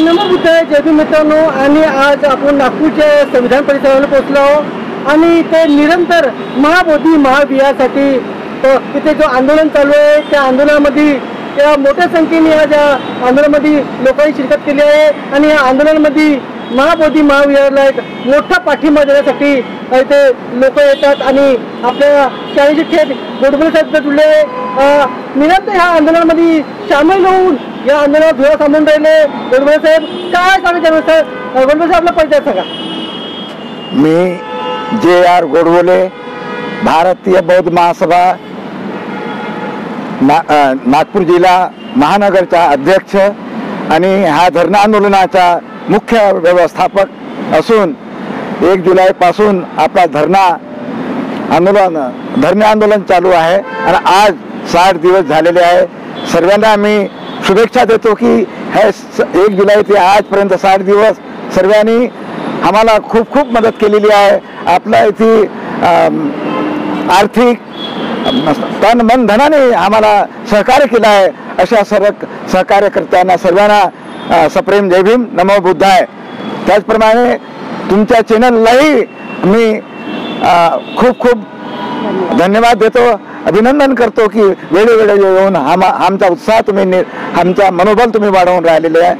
नमो जय भीम मित्रांनो, आणि आज आपण नागपूरच्या संविधान परिसरावर पोहोचलो आहोत आणि इथे निरंतर महाबोधी महाविहारासाठी इथे जो आंदोलन चालू आहे त्या आंदोलनामध्ये त्या मोठ्या संख्येने या आंदोलनामध्ये लोकांनी शिरकत केली आहे आणि या आंदोलनामध्ये महाबोधी महाविहाराला एक मोठा पाठिंबा देण्यासाठी इथे लोक येतात आणि आपल्या शाळेचे थेट गोडबोले साहेब जुळले निरंतर ह्या आंदोलनामध्ये सामील होऊन या आंदोलनात धुरा थांबून राहिले. गोडबोले साहेब काय सांगायचं सर? गोडबोले साहेब आपला परिचय सांगा. मी JR गोडबोले, भारतीय बौद्ध महासभा नागपूर जिल्हा महानगरचा अध्यक्ष आणि हा धरणं आंदोलनाचा मुख्य व्यवस्थापक असून 1 जुलैपासून आपला धरणे आंदोलन चालू आहे आणि आज 60 दिवस झालेले आहे. सर्वांना मी शुभेच्छा देतो की हे 1 जुलै ते आजपर्यंत 60 दिवस सर्वांनी आम्हाला खूप खूप मदत केलेली आहे. आपल्या इथे आर्थिक तन मन धनाने आम्हाला सहकार्य केलं आहे. अशा सर्व सहकार्यकर्त्यांना सर्वांना सप्रेम जय भीम, नमो बुद्धाय. त्याचप्रमाणे तुमच्या चॅनललाही मी खूप खूप धन्यवाद देतो, अभिनंदन करतो की वेळोवेळी येऊन आमचा उत्साह तुम्ही आमचा मनोबल तुम्ही वाढवून राहिलेले आहे.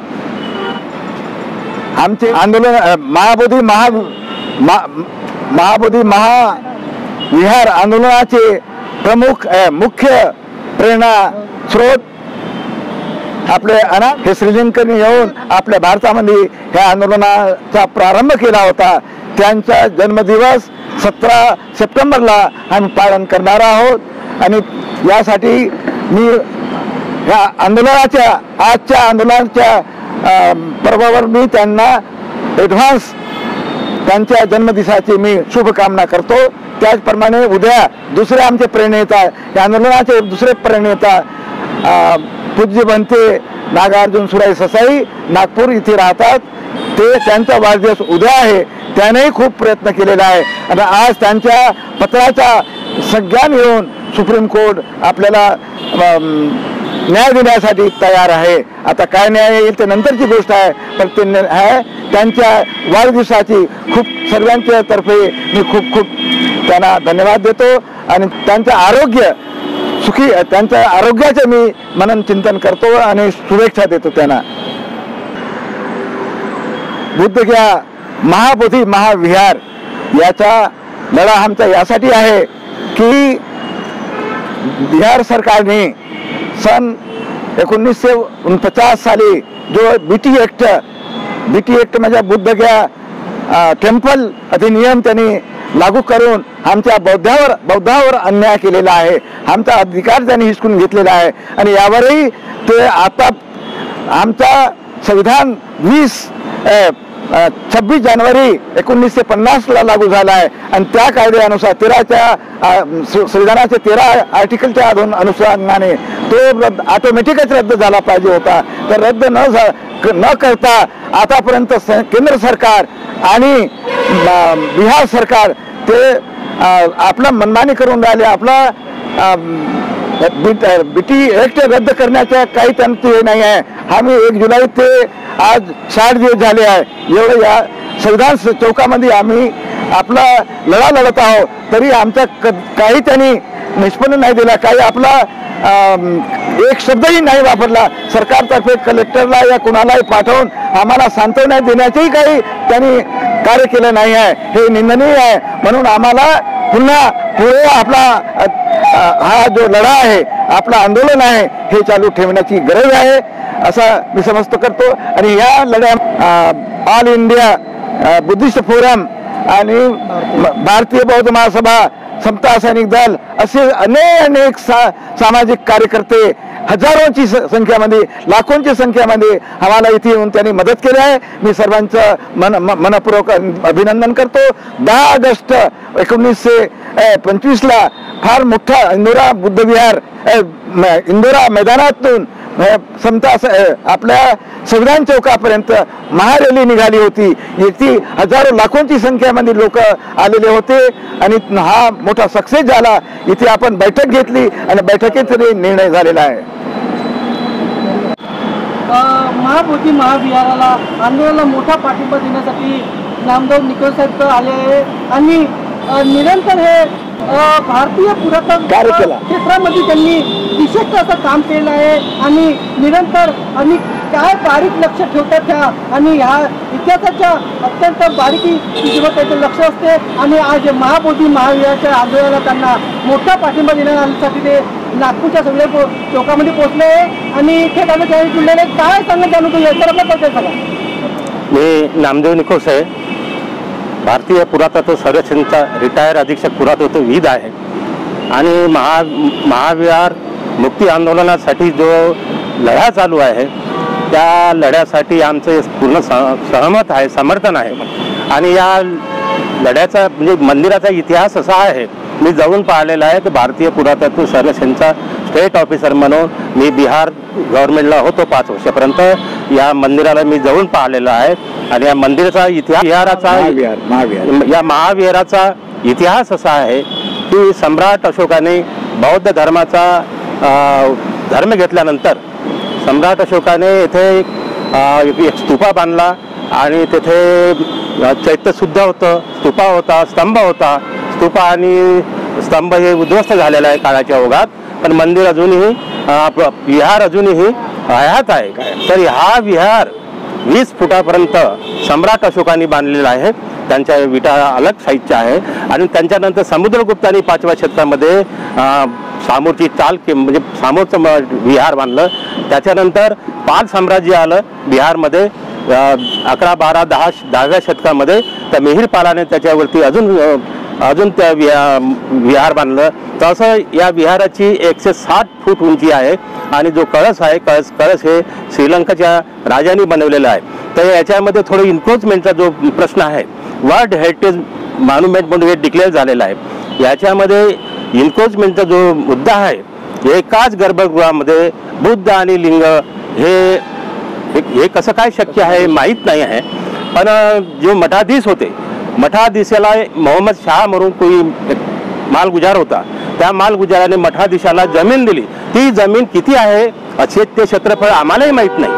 आमचे आंदोलन महाबोधी महाविहार आंदोलनाचे प्रमुख मुख्य प्रेरणा स्रोत आपले अनाथ हे श्रीलंकेने येऊन आपल्या भारतामध्ये ह्या आंदोलनाचा प्रारंभ केला होता. त्यांचा जन्मदिवस 17 सप्टेंबरला आम्ही पालन करणार आहोत आणि यासाठी मी ह्या आजच्या आंदोलनाच्या पर्वावर मी त्यांना ॲडव्हान्स त्यांच्या जन्मदिवसाची मी शुभकामना करतो. त्याचप्रमाणे उद्या दुसरे आमचे प्रणेता या आंदोलनाचे दुसरे प्रणेता पूज्य बनते नागार्जुन सुराई ससाई नागपूर इथे राहतात. ते त्यांचा वाढदिवस उद्या आहे. त्यानेही खूप प्रयत्न केलेला आहे आणि आज त्यांच्या पत्राचा संज्ञान घेऊन सुप्रीम कोर्ट आपल्याला न्याय देण्यासाठी तयार आहे. आता काय न्याय येईल ते नंतरची गोष्ट आहे, पण ते आहे त्यांच्या वाढदिवसाची खूप सर्वांच्या तर्फे मी खूप खूप त्यांना धन्यवाद देतो आणि त्यांचं आरोग्याचे मी मनन चिंतन करतो आणि शुभेच्छा देतो त्यांना. बुद्धगया महाबोधी महाविहार याचा लढा आमचा यासाठी आहे की बिहार सरकारने सन 1949 साली जो BT ॲक्ट म्हणजे बुद्धगया टेम्पल अधिनियम त्यांनी लागू करून आमच्या बौद्धावर अन्याय केलेला आहे. आमचा अधिकार त्यांनी हिसकून घेतलेला आहे आणि यावरही ते आता आमचा संविधान 26 जानेवारी 1950 लागू झाला आहे आणि त्या कायद्यानुसार संविधानाच्या 13 आर्टिकलच्या अनुषंगाने तो ऑटोमॅटिकच रद्द झाला पाहिजे होता. तर रद्द न करता आतापर्यंत केंद्र सरकार आणि बिहार सरकार ते आपला मनमानी करून राहिले. आपला BT ॲक्ट रद्द करण्याचा काही त्यांचं हे नाही आहे. आम्ही 1 जुलै ते आज 60 दिवस झाले आहे. एवढं या संविधान चौकामध्ये आम्ही आपला लढा लढत आहोत, तरी आमचा काही त्यांनी निष्पन्न नाही दिला. काही आपला एक शब्दही नाही वापरला. सरकारतर्फे कलेक्टरला या कुणालाही पाठवून आम्हाला सांत्वना देण्याचेही काही त्यांनी कार्य केलं नाही आहे. हे निंदनीय आहे. म्हणून आम्हाला पुन्हा पुढे आपला हा जो लढा आहे, आपला आंदोलन आहे, हे चालू ठेवण्याची गरज आहे असं मी समजतो करतो. आणि या लढ्या ऑल इंडिया बुद्धिस्ट फोरम आणि भारतीय बौद्ध महासभा, समता सैनिक दल असे अनेक सामाजिक कार्यकर्ते हजारोंची संख्यामध्ये, लाखोंची संख्यामध्ये आम्हाला इथे येऊन त्यांनी मदत केली आहे. मी सर्वांचं मनपूर्वक अभिनंदन करतो. 10 ऑगस्ट 1925 फार मोठा इंदोरा बुद्धविहार इंदोरा मैदानातून समता आपल्या संविधान चौकापर्यंत महारॅली निघाली होती. इथे हजारो लाखोंची संख्यामध्ये लोक आलेले होते आणि हा मोठा सक्सेस झाला. इथे आपण बैठक घेतली आणि बैठकीत निर्णय झालेला आहे. महाबोधी महाविहाराला आंदोलनाला मोठा पाठिंबा देण्यासाठी नामदेव निकम साहेब आले आहे आणि निरंतर हे भारतीय पुरातन क्षेत्रामध्ये त्यांनी विशेष असं काम केलं आहे आणि निरंतर आणि काय बारीक लक्ष ठेवतात त्या आणि ह्या इतिहासाच्या अत्यंत बारीकी त्याचं लक्ष असते आणि आज महाबोधी महाविहाराच्या आंदोलनाला त्यांना मोठा पाठिंबा देण्यासाठी ते नागपूरच्या सगळ्या चौकामध्ये पोहोचले आहे आणि ते त्यांना त्या जिल्ह्याने काय सांगत जाणू तो याच्यावर आपला सगळा मी नामदेव निकोस आहे, भारतीय पुरातत्व सर्वेक्षणचा रिटायर अधीक्षक पुरातत्वविद आहे आणि महाविहार मुक्ती आंदोलनासाठी जो लढा चालू आहे त्या लढ्यासाठी आमचे पूर्ण सहमत आहे, समर्थन आहे आणि या लढ्याचा म्हणजे मंदिराचा इतिहास असा आहे, मी जाऊन पाहिलेला आहे की भारतीय पुरातत्व सर्वेक्षणचा स्टेट ऑफिसर म्हणून मी बिहार गव्हर्नमेंटला होतो 5 वर्षापर्यंत. या मंदिराला मी जाऊन पाहिलेला आहे आणि या मंदिराचा इतिहास या महाविहाराचा इतिहास असा आहे की सम्राट अशोकाने बौद्ध धर्माचा धर्म घेतल्यानंतर सम्राट अशोकाने येथे एक स्तूपा बांधला आणि तेथे चैत्य सुद्धा होतं, स्तूपा होता, स्तंभ होता. स्तूपा आणि स्तंभ हे उद्ध्वस्त झालेला आहे काळाच्या ओघात, पण मंदिर अजूनही विहार अजूनही हयात आहे. तर हा विहार 20 फुटापर्यंत सम्राट अशोकाने बांधलेला आहे. त्यांच्या विटा अलग साईजच्या आहे आणि त्यांच्यानंतर समुद्रगुप्तांनी 5व्या शतकामध्ये सामोरची चाल म्हणजे सामोरचं विहार बांधलं. त्याच्यानंतर पाल साम्राज्य आलं बिहारमध्ये 11, 12, 10व्या शतकामध्ये. त्या मिहिरपालाने त्याच्यावरती अजून त्या विहार बांधलं. तसं या विहाराची 160 फूट उंची आहे आणि जो कळस आहे कळस हे श्रीलंकाच्या राजांनी बनवलेला आहे. तर याच्यामध्ये थोडं इन्क्रोचमेंटचा जो प्रश्न आहे, वर्ल्ड हेरिटेज मॉन्युमेंट म्हणून हे डिक्लेअर झालेला आहे. याच्यामध्ये इन्क्रोचमेंटचा जो मुद्दा आहे, एकाच गर्भगृहामध्ये बुद्ध आणि लिंग हे कसं काय शक्य आहे माहीत नाही आहे. पण जो मठाधीश होते, मठाधीशाला मोहम्मद शाह म्हणून कोई मालगुजार होता, त्या मालगुजाराने मठाधीशाला जमीन दिली. ती जमीन किती आहे असे ते क्षेत्रफळ आम्हालाही माहीत नाही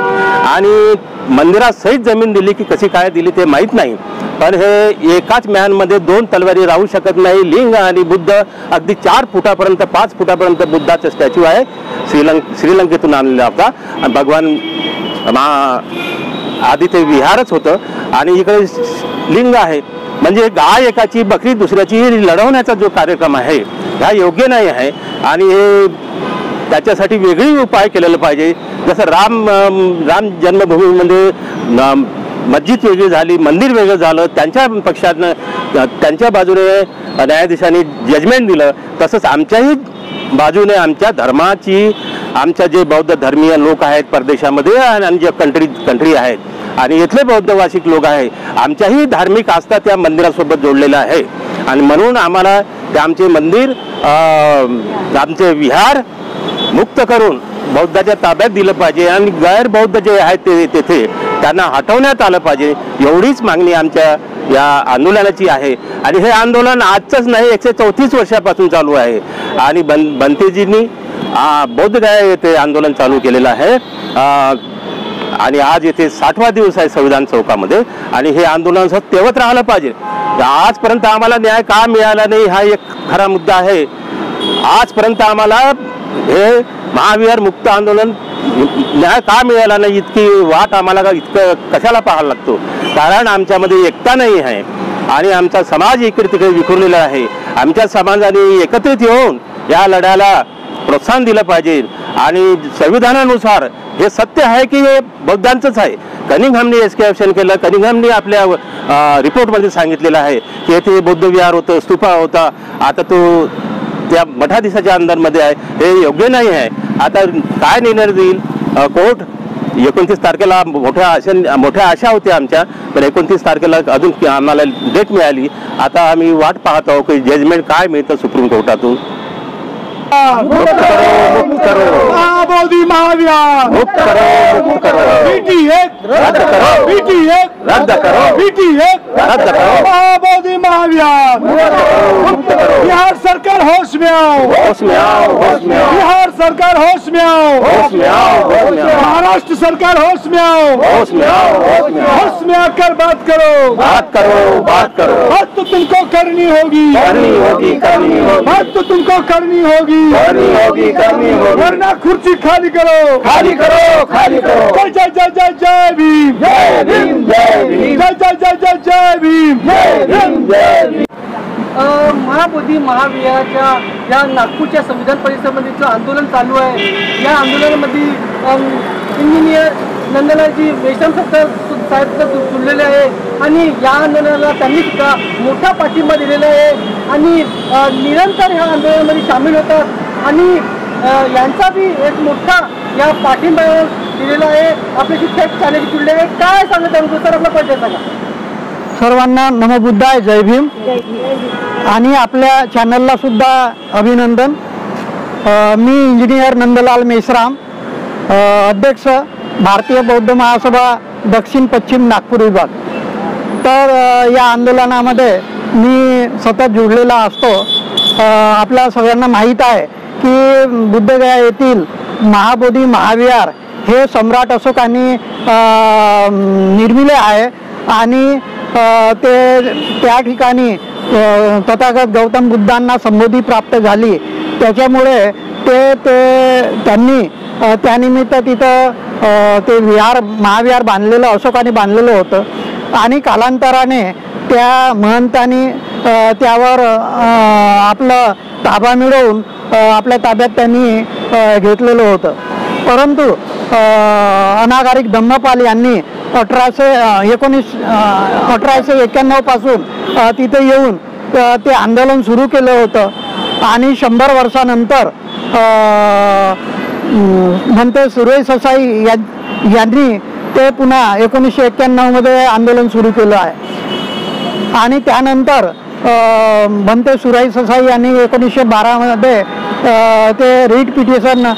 आणि मंदिरात सहित जमीन दिली की कशी काय दिली ते माहीत नाही. पण हे एकाच म्यानमध्ये 2 तलवारी राहू शकत नाही. लिंग आणि बुद्ध अगदी 4 फुटापर्यंत 5 फुटापर्यंत बुद्धाचा स्टॅच्यू आहे, श्रीलंकेतून आणलेला होता. भगवान आधी ते विहारच होतं आणि इकडे लिंग आहे. म्हणजे गाय एकाची बकरी दुसऱ्याची लढवण्याचा जो कार्यक्रम आहे हा योग्य नाही आहे आणि हे त्याच्यासाठी वेगळी उपाय केलेला पाहिजे. जसं राम जन्मभूमीमध्ये मस्जिद वेगळी झाली, मंदिर वेगळं झालं, त्यांच्या पक्षानं त्यांच्या बाजूने न्यायाधीशांनी जजमेंट दिलं, तसंच आमच्याही बाजूने आमच्या धर्माची आमच्या जे बौद्ध धर्मीय लोक आहेत परदेशामध्ये आणि जे कंट्री आहेत आणि इथले बौद्ध भाषिक लोक आहे, आमच्याही धार्मिक आस्था त्या मंदिरासोबत जोडलेला आहे आणि म्हणून आम्हाला ते आमचे मंदिर आमचे विहार मुक्त करून बौद्धाच्या ताब्यात दिलं पाहिजे आणि गैर बौद्ध जे आहेत ते तेथे त्यांना हटवण्यात आलं पाहिजे. एवढीच मागणी आमच्या या आंदोलनाची आहे आणि हे आंदोलन आजच नाही, 134 वर्षापासून चालू आहे आणि बनतेजींनी बौद्ध गया येथे आंदोलन चालू केलेलं आहे आणि आज येथे 60वा दिवस आहे संविधान चौकामध्ये आणि हे आंदोलन तेवत राहिलं पाहिजे. आजपर्यंत आम्हाला न्याय का मिळाला नाही हा एक खरा मुद्दा आहे. आजपर्यंत आम्हाला हे महाविहार मुक्त आंदोलन न्याय का मिळाला नाही, इतकी वाट आम्हाला इतकं कशाला पाहायला लागतो. कारण आमच्यामध्ये एकता नाही आहे आणि आमचा समाज इकडे तिकडे विखुरलेला आहे. आमच्या समाजाने एकत्रित येऊन या लढ्याला प्रोत्साहन दिलं पाहिजे आणि संविधानानुसार हे सत्य आहे की हे बौद्धांचंच आहे. कनिंगहॅमने एस्कॅव्हेशन केलं, कनिंगहॅमने आपल्या रिपोर्टमध्ये सांगितलेलं आहे की येथे बौद्ध विहार होतं, स्तूपा होता, आता तो त्या मठाधीशाच्या अंदरमध्ये आहे. हे योग्य नाही आहे. आता काय निर्णय देईल कोर्ट? 29 तारखेला मोठ्या आशा होत्या आमच्या, पण 29 तारखेला अजून आम्हाला डेट मिळाली. आता आम्ही वाट पाहत आहोत की जजमेंट काय मिळतं सुप्रीम कोर्टातून. महाबोधी महाविहार मुक्त करो, BT1 रद्द करो, BT1 रद्द करो, BT1 रद्द करो. महाबोधी महाविहार मुक्त करो. बिहार सरकार होश में आओ, होश में आओ, होश में आओ. बिहार सरकार होश में आओ, होश में आओ, होश में आओ। महाराष्ट्र सरकार होश में आओ, होश में आओ, होश में आओ। होश में आकर बात करो, बात करो, बात करो। बात तो तुमको करनी होगी, करनी होगी, करनी होगी। बात तो तुमको करनी होगी, करनी होगी, करनी होगी। वरना कुर्सी खाली करो, खाली करो, खाली करो। जय जय जय जय जय भीम, जय भीम, जय भीम, जय जय जय जय जय भीम, जय भीम, जय भीम। महाबोधी महाविहाराच्या या नागपूरच्या संविधान परिसरामध्ये जो आंदोलन चालू आहे, या आंदोलनामध्ये इंजिनियर नंदलालजी मेश्राम साहेब जुळलेले आहे आणि या आंदोलनाला त्यांनी सुद्धा मोठा पाठिंबा दिलेला आहे आणि निरंतर ह्या आंदोलनामध्ये सामील होतात आणि यांचा बी एक मोठा या पाठिंबा दिलेला आहे. आपल्याशी थेट चालेल जुळले आहे. काय सांगत आहे सर, आपला परिचय सांगा. सर्वांना नमोबुद्धाय, जय भीम. आणि आपल्या चॅनलला सुद्धा अभिनंदन. मी इंजिनियर नंदलाल मेश्राम, अध्यक्ष भारतीय बौद्ध महासभा दक्षिण पश्चिम नागपूर विभाग. तर या आंदोलनामध्ये मी सतत जुळलेला असतो. आपल्या सगळ्यांना माहीत आहे की बुद्धगया येथील महाबोधी महाविहार हे सम्राट अशोकांनी निर्मिले आहे आणि ते त्या ठिकाणी तथागत गौतम बुद्धांना संबोधी प्राप्त झाली. त्याच्यामुळे त्यांनी त्यानिमित्त तिथं ते महाविहार बांधलेलं अशोकाने बांधलेलं होतं आणि कालांतराने त्या महंतांनी त्यावर आपलं ताबा मिळवून आपल्या ताब्यात त्यांनी घेतलेलं होतं. परंतु अनागारिक धम्मपाल यांनी 1891 पासून तिथे येऊन ते आंदोलन सुरू केलं होतं आणि 100 वर्षानंतर म्हणते सुरेश ससाई यांनी ते पुन्हा 1991 मध्ये आंदोलन सुरू केलं आहे आणि त्यानंतर म्हणते सुरेश ससाई यांनी 1912 मध्ये ते रिट पिटिशन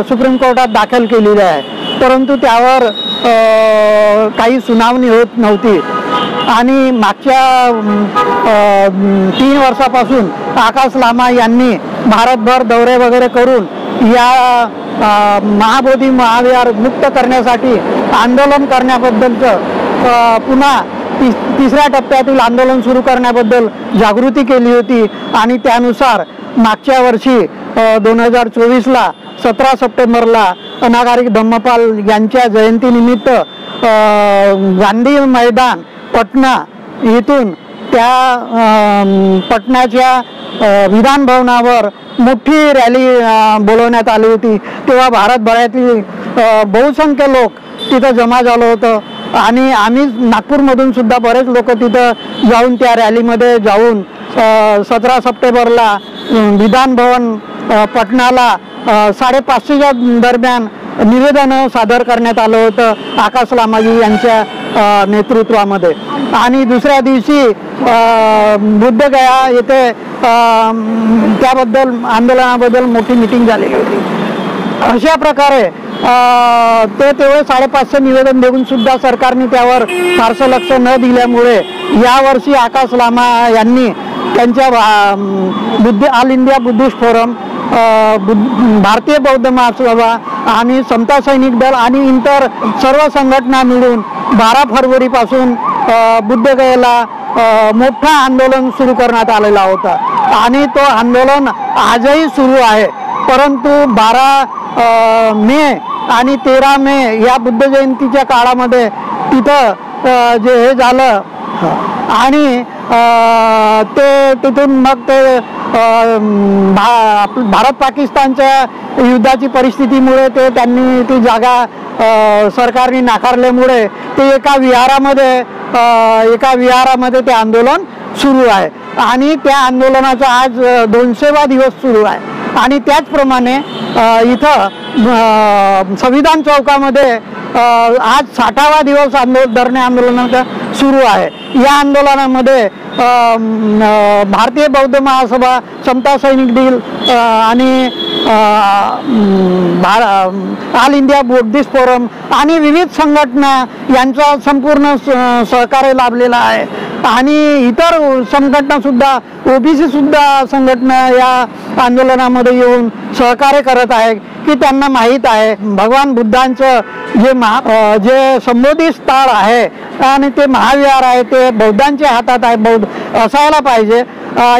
सुप्रीम कोर्टात दाखल केलेले आहे. परंतु त्यावर काही सुनावणी होत नव्हती आणि मागच्या 3 वर्षापासून आकाश लामा यांनी भारतभर दौरे वगैरे करून या महाबोधी महाविहार मुक्त करण्यासाठी आंदोलन करण्याबद्दलचं पुन्हा तिसऱ्या टप्प्यातील आंदोलन सुरू करण्याबद्दल जागृती केली होती आणि त्यानुसार मागच्या वर्षी 2024ला 17 सप्टेंबरला अनागारिक धम्मपाल यांच्या जयंतीनिमित्त गांधी मैदान पटना इथून त्या पटनाच्या विधान भवनावर मोठी रॅली बोलवण्यात आली होती. तेव्हा भारतभरातील बहुसंख्य लोक तिथं जमा झालं होतं आणि आम्ही नागपूरमधून सुद्धा बरेच लोक तिथं जाऊन त्या रॅलीमध्ये जाऊन 17 सप्टेंबरला विधान भवन पटनाला 5:30च्या दरम्यान निवेदन सादर करण्यात आलं होतं आकाश लामाजी यांच्या नेतृत्वामध्ये. आणि दुसऱ्या दिवशी बुद्धगया येथे त्याबद्दल आंदोलनाबद्दल मोठी मीटिंग झालेली होती. अशा प्रकारे तेवढे 550 निवेदन देऊन सुद्धा सरकारने त्यावर फारसं लक्ष न दिल्यामुळे यावर्षी आकाश लामा यांनी त्यांच्या ऑल इंडिया बुद्धिस्ट फोरम, भारतीय बौद्ध महासभा आणि समता सैनिक दल आणि इतर सर्व संघटना मिळून 12 फरवरीपासून बुद्धगयेला मोठा आंदोलन सुरू करण्यात आलेला होता आणि तो आंदोलन आजही सुरू आहे. परंतु 12 मे आणि 13 मे या बुद्ध जयंतीच्या काळामध्ये तिथं जे हे झालं आणि ते तिथून मग ते भारत पाकिस्तानच्या युद्धाची परिस्थितीमुळे त्यांनी ती जागा सरकारने नाकारल्यामुळे ते एका विहारामध्ये ते आंदोलन सुरू आहे आणि त्या आंदोलनाचा आज 200वा दिवस सुरू आहे. आणि त्याचप्रमाणे इथं संविधान चौकामध्ये आज 60वा दिवस धरणे आंदोलनाचा सुरू आहे. या आंदोलनामध्ये भारतीय बौद्ध महासभा, समता सैनिक दल आणि ऑल इंडिया बुद्धिस्ट फोरम आणि विविध संघटना यांचा संपूर्ण सहकार्य लाभलेला आहे. आणि इतर संघटना सुद्धा ओबीसी सुद्धा संघटना या आंदोलनामध्ये येऊन सहकार्य करत आहे की त्यांना माहीत आहे भगवान बुद्धांचं जे संबोधित स्थळ आहे आणि ते महाविहार आहे ते बौद्धांच्या हातात आहे, बौद्ध असायला पाहिजे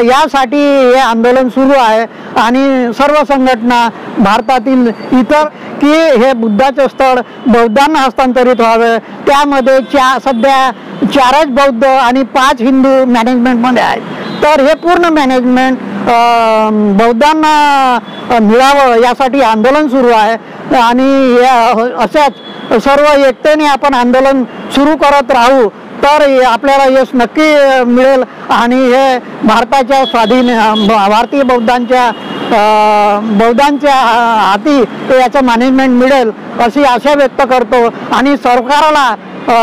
यासाठी हे आंदोलन सुरू आहे. आणि सर्व संघटना भारतातील इतर की हे बुद्धाचे स्थळ बौद्धांना हस्तांतरित व्हावे. त्यामध्ये सध्या 4च बौद्ध आणि 5 हिंदू मॅनेजमेंटमध्ये आहेत. तर हे पूर्ण मॅनेजमेंट बौद्धांना मिळावं यासाठी आंदोलन सुरू आहे. आणि अशाच सर्व एकतेने आपण आंदोलन सुरू करत राहू तर आपल्याला यश नक्की मिळेल आणि हे भारताच्या भारतीय बौद्धांच्या हाती याचं मॅनेजमेंट मिळेल अशी आशा व्यक्त करतो. आणि सरकारला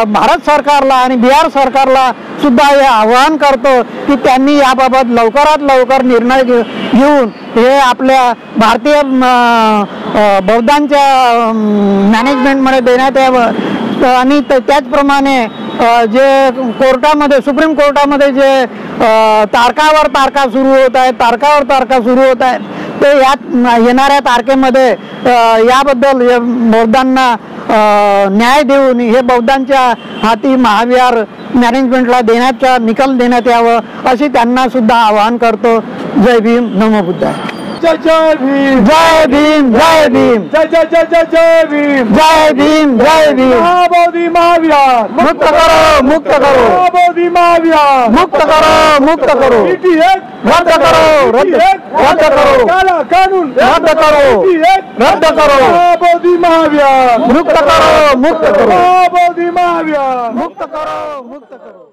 भारत सरकारला आणि बिहार सरकारला सुद्धा हे आवाहन करतो की त्यांनी याबाबत लवकरात लवकर निर्णय घेऊन हे आपल्या भारतीय बौद्धांच्या मॅनेजमेंटमध्ये देण्यात यावं. आणि त्याचप्रमाणे जे कोर्टामध्ये सुप्रीम कोर्टामध्ये जे तारकावर तारखा सुरू होत आहेत ते यात येणाऱ्या तारखेमध्ये याबद्दल बौद्धांना न्याय देऊन हे बौद्धांच्या हाती महाविहार मॅनेजमेंटला निकाल देण्यात यावं अशी त्यांना सुद्धा आवाहन करतो. जय भीम, नमो बुद्धाय. जय जय भीम, जय भीम, जय भीम, जय जय जय जय जय भीम, जय भीम, जय भीम. महाबोधी महाविहार मुक्त करो, मुक्त करो, महाबोधी महाविहार मुक्त करो, मुक्त करो, रद्द करो, रद्द करो, काला कानून रद्द करो, रद्द करो, महाबोधी महाविहार मुक्त करो, मुक्त करो, महाबोधी महाविहार मुक्त करो, मुक्त करो.